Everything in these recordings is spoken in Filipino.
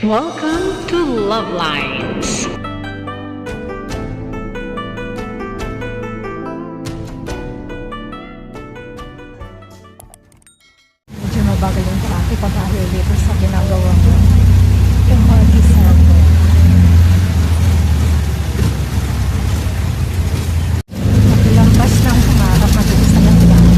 Welcome to Love Lines. Medyo mabagal yung traffic dahil dito sa ginagawa ko. MRT Center. Ilang bus lang sumarap, mabilis na lang lang.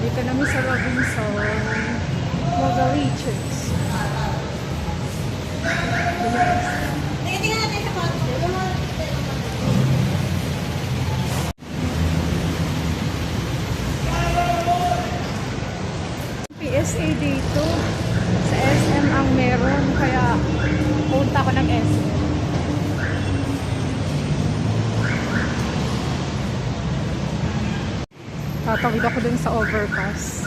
Dito namin sa Robinson Margaritas. PSA dito sa SM ang meron, kaya punta ko ng SM. Tatawid ako dun sa overpass.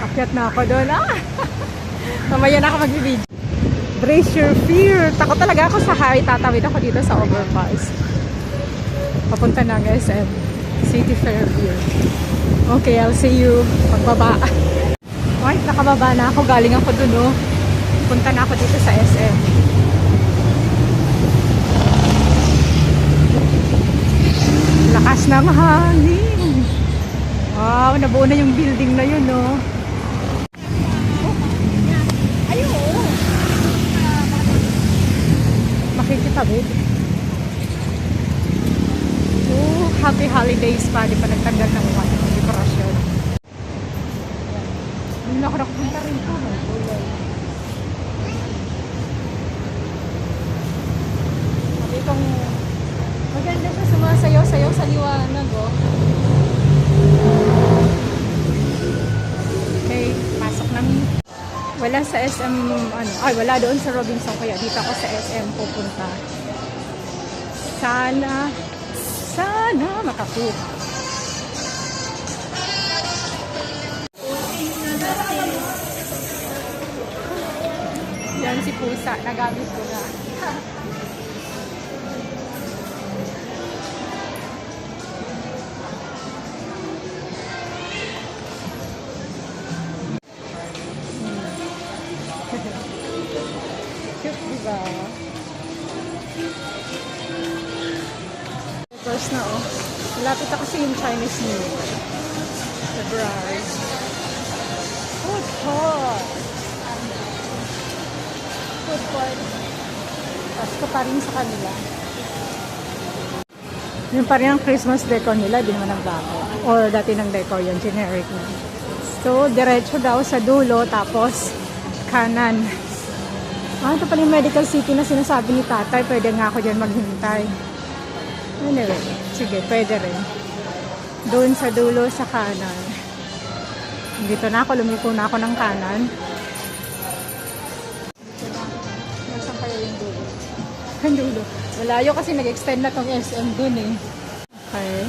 Akyat na ako dun. Mamaya na ako mag-video. Brace your fear. Takot talaga ako sa high. Tatawid ako dito sa overpass. Papunta ng SM City Fairview. Okay, I'll see you pagbaba. Ay, nakababa na ako. Galing ako dun, oh. Punta na ako dito sa SM. Lakas ng hangin. Wow, nabuo na yung building na yun, oh. Ayun. Makikitawid. Oh, happy holidays pa. Di pa nagtanggal ng dekorasyon. Hindi na ako nakapunta rin po. Sabi kong maganda siya, sumasayaw-sayaw sa liwanag, oh. Okay, pasok namin. Wala sa SM, wala doon sa Robinson, kaya dito ako sa SM pupunta. Sana makakuha. Yan si Pusa, nagamit ko na. Cute, diba? First na, oh. Malapit na kasi yung Chinese New Year. February. Food court. Food court. Pasko pa rin sa kanila. Yung pa rin ang Christmas decor nila, di naman nagbago. Or dati ng decor yung generic na. So, diretso daw sa dulo, tapos kanan. Ito pala yung Medical City na sinasabi ni tatay. Pwede nga ako dyan maghintay. Anyway, sige, pwede rin. Doon sa dulo sa kanan. Dito na ako, lumiko na ako ng kanan. Dito na. Nasaan kaya yung dulo? Ang dulo. Malayo kasi nag-extend na tong SM dun, eh. Okay.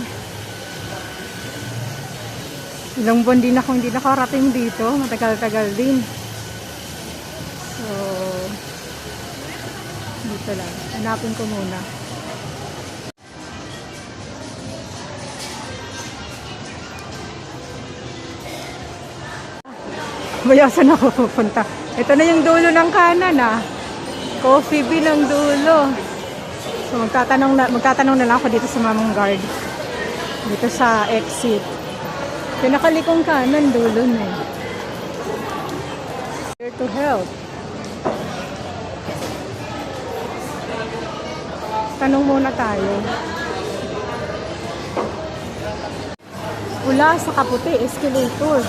Ilang buwan din ako hindi nakarating dito. Matagal-tagal din. So, dito lang. Hanapin ko muna. Baya saan ako pupunta? Ito na yung dulo ng kanan, ah. Coffee Bean ang dulo. So magtatanong na lang ako dito sa mamang guard. Dito sa exit. Pinakalikong kanan, dulo na, eh. Here to help. Tanong muna tayo. Pula sa kaputi, escalator.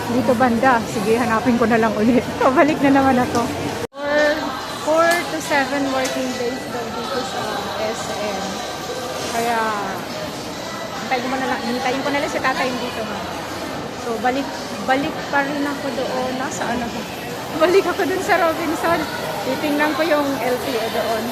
Dito banda. Sige, hanapin ko na lang ulit. Pabalik na naman ako. 4 to 7 working days daw dito sa SM. Kaya, hintayin ko na lang si tatay dito, ha. So, balik pa rin ako doon. Nasaan ako? Balik ako doon sa Robinson. Titingnan ko yung LTO doon.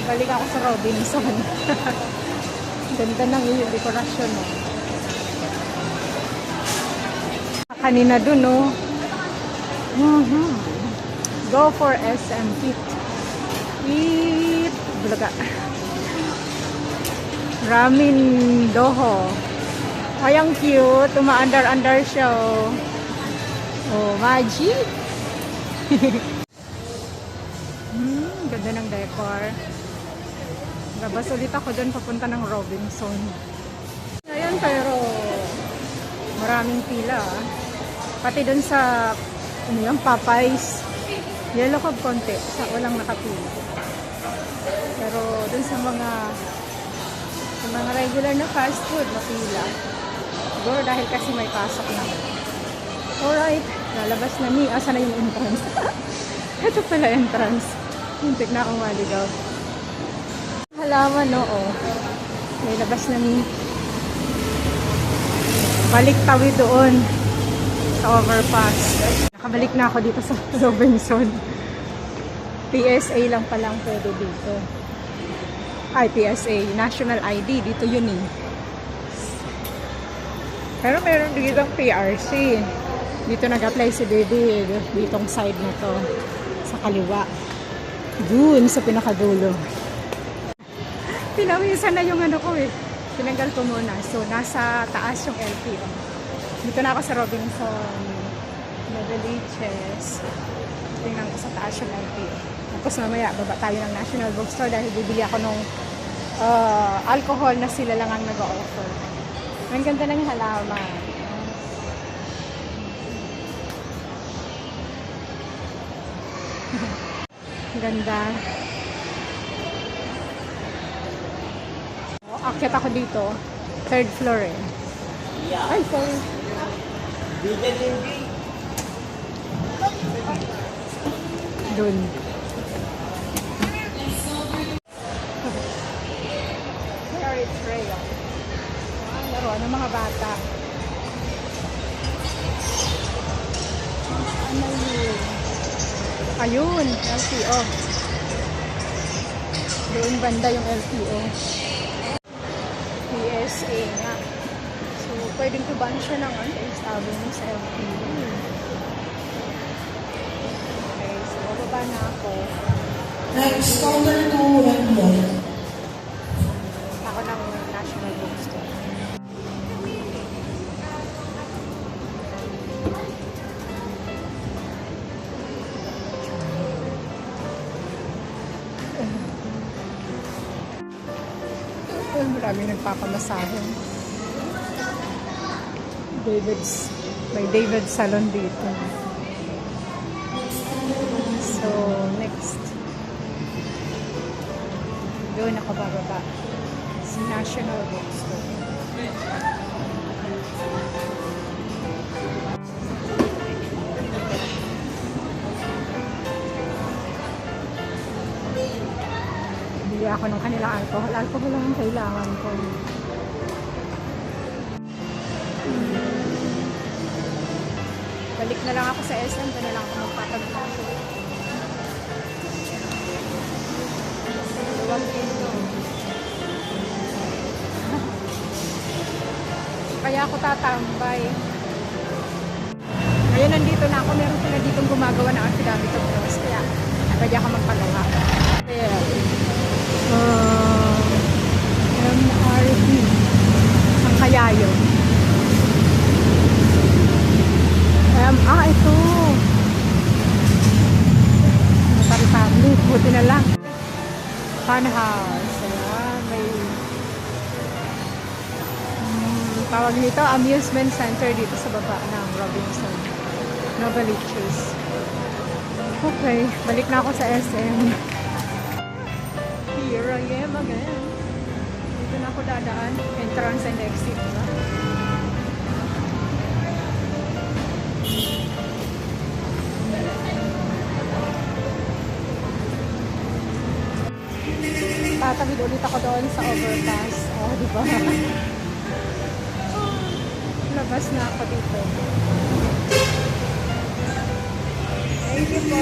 Balik ako sa Robinson. Ganda ng yung dekorasyon, no? Kanina dun, no? Go for SM Fit. Eat. Bulaga. Ramin Doho. Ay, ang cute. Uma-under-under siya, oh. Oh, magic. Ganda ng decor. Labas ulit ako dun papunta ng Robinson. Ngayon, pero maraming pila. Pati dun sa ano yung Popeyes. Yellow Cab konti. Sa walang nakapila. Pero dun sa mga regular na fast food, napila. Siguro dahil kasi may pasok na. Alright. Lalabas na ni. Asa na yung entrance? Ito pala entrance. Hintik na akong maligaw. Halaman, oo. May labas na ni. Balik tawid doon sa overpass. Nakabalik na ako dito sa Robinson. PSA lang palang pwede dito. Ay, PSA. National ID. Dito yun eh. Pero meron dito ang PRC. Dito nag-apply si Baby. Ditong side na to. Sa kaliwa. Doon sa pinakadulo. Pinawisan na yung ano ko eh. Tinanggal ko muna. So, nasa taas yung LTO. Dito na ako sa Robinson. Noveliches. Tingnan ko sa taas yung LTO. Tapos mamaya, baba tayo ng National Bookstore dahil bibili ako nung alcohol na sila lang ang nag-o-offer. Ang ganda ng halaman. Ganda. Akyat ako dito. Third floor eh. Ay, sorry. Doon. Carrot trail. Laro ng mga bata. Ano yun? Ayun, LTO. Doon banda yung LTO. PSA nga. So, pwedeng tuban siya ng East Avenue sa LTO. Okay, so bababa na ako. Next, counter 2 and 1. Ako ng National Bookstore. Maraming nagpapamasahe. May David Salon dito. So, next. Doon ako bababa. Sa National Bookstore. Bili ako ng kanilang alcohol. Alcohol lang ang kailangan ko. Balik na lang ako sa SM. Doon na lang ako magpapagpapag. Luwag dito. Kaya ako tatambay. Ngayon nandito na ako. Meron sila ditong gumagawa ng affidavit of trust. Kaya pwede ako magpagawa. Kaya MRB ang kaya yun. Ito Republic, buti na lang. Fun house. Ayan, may tawag nito, amusement center dito sa baba ng Robinson Noveliches. Okay, balik na ako sa SM. Here I am again. Dito na ako dadaan. Entrance and exit. Diba? tatawid ulit ako doon sa overpass. Oh, di ba? Labas na ako dito. Thank you po.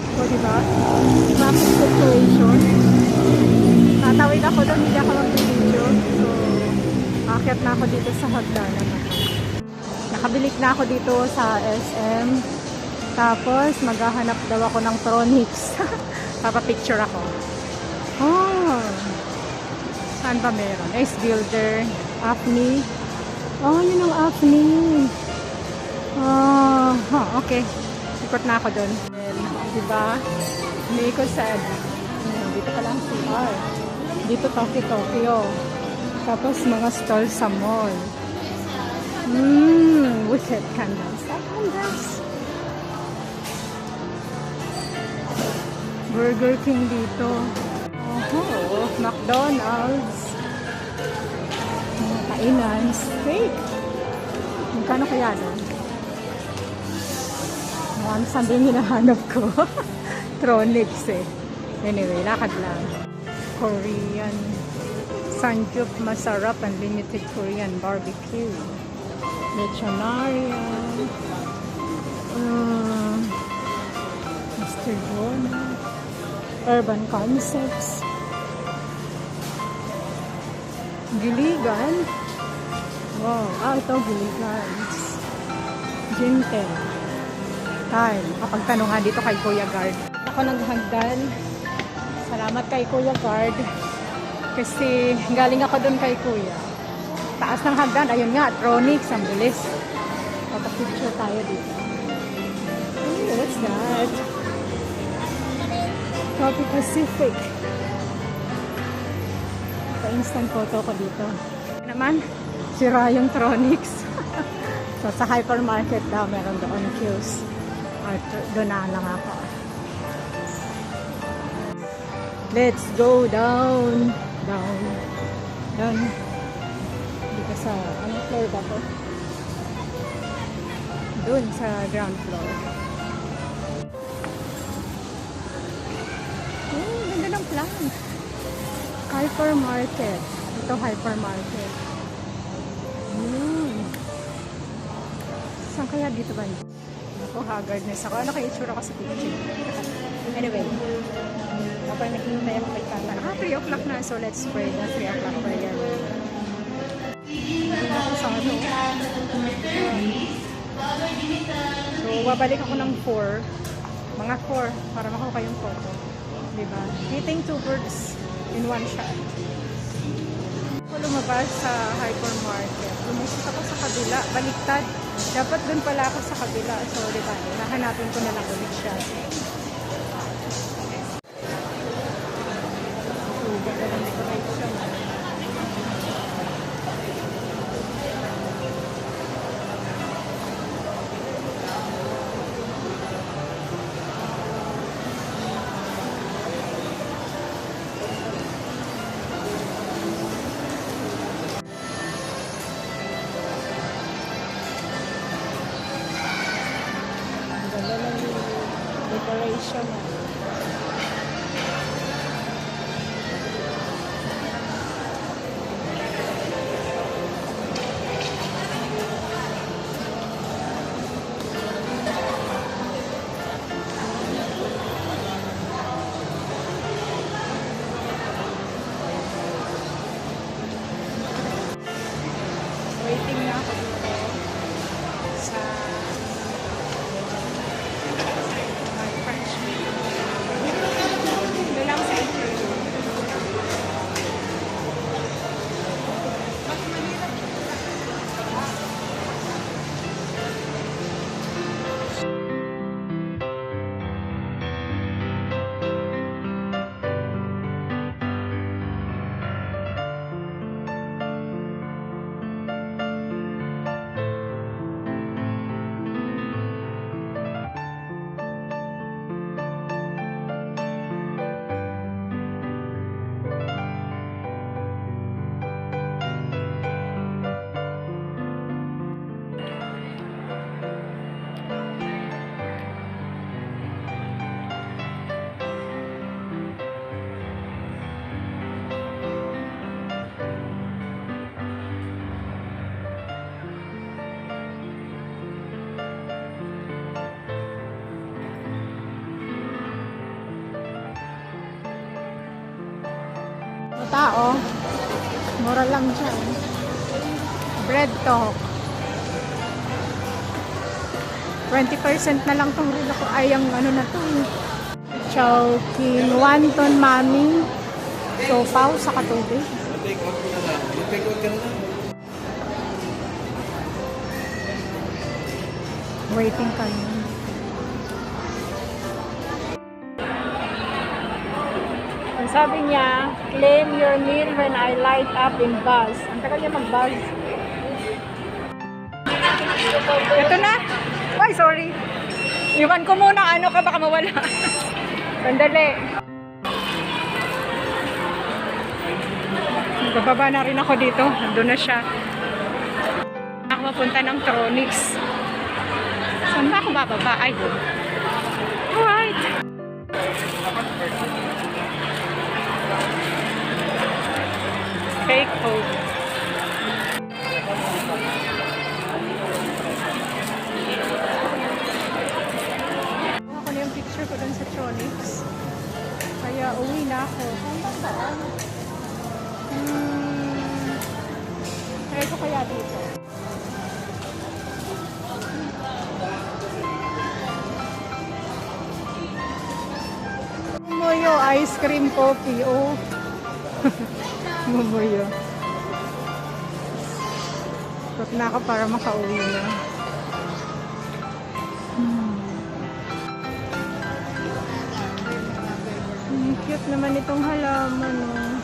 So, di ba? Traffic situation. Tatawid ako doon, hindi ako mag-video. So, akit na ako dito sa hagdanan. Nakabilik na ako dito sa SM. Tapos, maghahanap daw ako ng Tronix. Papapicture ako. Oh! Saan ba meron? Ace Builder, Afni. Oh, yun ang Afni. Oh, okay. Ikot na ako doon. Diba? Meiko said, dito ka lang CR. Dito Tokyo. Tapos mga stall sa mall. Wicked candles. Burger King dito. Oh, McDonald's. Mga kainan. Steak. Magkano kaya doon? Saan din hinahanap ko? Tronix eh. Anyway, lakad lang. Korean. Sanjuk masarap unlimited Korean barbecue. Lechonaria. Mr. Bona. Urban Concepts. Giligan. Wow. Ito Giligan. Jintel. Time. Kapagtanong nga dito kay Kuya Guard. Ako naghagdan. Salamat kay Kuya Guard. Kasi galing ako dun kay Kuya. Taas ng hagdan. Ayun nga, Tronix. Ang bilis. Papapicture tayo dito. Hey, what's that? Coffee Pacific. Pa-instant photo ko dito. Naman, sira yung Tronix. So, sa hypermarket daw, meron doon queues. Doon na lang ako. Let's go down. Down. Dito sa, anong floor ba to? Doon sa ground floor. Oh, ganda ng plant. Hypermarket. Ito hypermarket. Saan kaya dito ba? Ako, haggardness ako. Ano kaya itsura ko sa picture? Anyway. Kapag naghihintay ako kay Tata. 3 o'clock na. So, let's pray na 3 o'clock pa yan. Hindi na ako sa ano. So, babalik ako ng 4. Mga 4. Para makuha kayong photo. Diba? Hitting 2 birds in one shot. Ako lumabas sa hypermarket. Lumusot ako sa kabila. Baliktad. Dapat dun pala ako sa kabila. So, diba? Nahanapin ko na lang ulit siya. So, ganda ng decoration. Decoration. Waiting na ako dito sa oh. Mura lang dyan. Bread talk. 20% na lang tong rilo ko. Ay, ang ano na to. Chowking, wonton mami. Sopaw sa katubig. Take out ko na lang. Take out ka na lang. Waiting kami. Ang sabi niya, claim your meal when I light up in buzz. Ang tagal niya mag-buzz. Ito na. Ay, sorry. Iwan ko muna. Ano ka, baka mawala. Sandali. Bababa na rin ako dito. Nandun na siya. Ako mapunta ng Tronics. Saan ba ako bababa? Ay, yun. Alright. Fake hope. Ako na yung picture ko dun sa Tronics. Kaya uwi na ako. Try ko kaya dito. Mumoyo ice cream coffee. Oh. Mumoyo. Ikot na ako para makauwi na. Cute naman itong halaman. Oh.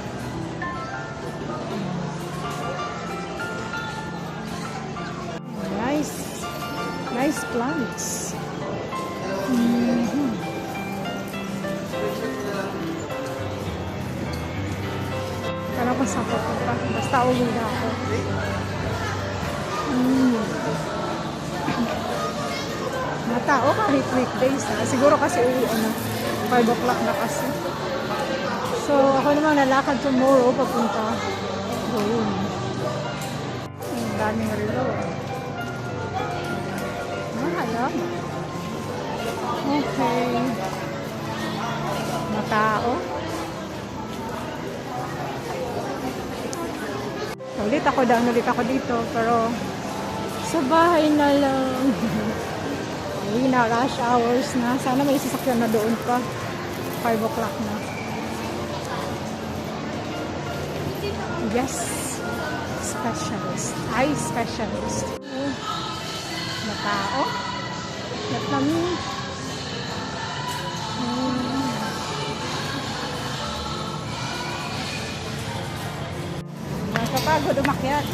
Nice plants. Kala ko sa papunta. Basta uwi na ako. Matao kahit weekdays na. Siguro kasi uwi 5 o'clock na kasi. So ako naman lalakad tomorrow papunta doon. Ang daming relo. Okay. Matao. Ulit ako dito, pero sa bahay na lang. Ay, na rush hours na. Sana may sasakyan na doon pa. 5 o'clock na. Yes. Specialist. Eye specialist. Matao. Vietnamese. Nakapagod umakyat.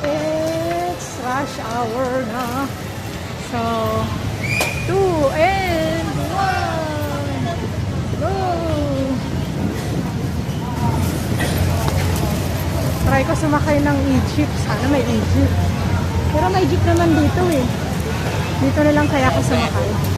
It's rush hour na. So, 2 and 1. Go! Try ko sumakay ng e-jeep. Sana may e-jeep. Pero may jeep naman dito eh. Dito na lang kaya ako sumakay.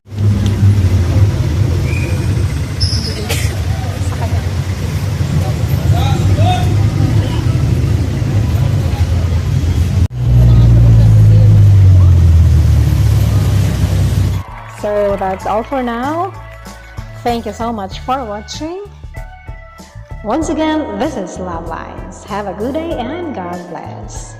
So that's all for now. Thank you so much for watching. Once again, this is Love Lines. Have a good day and God bless.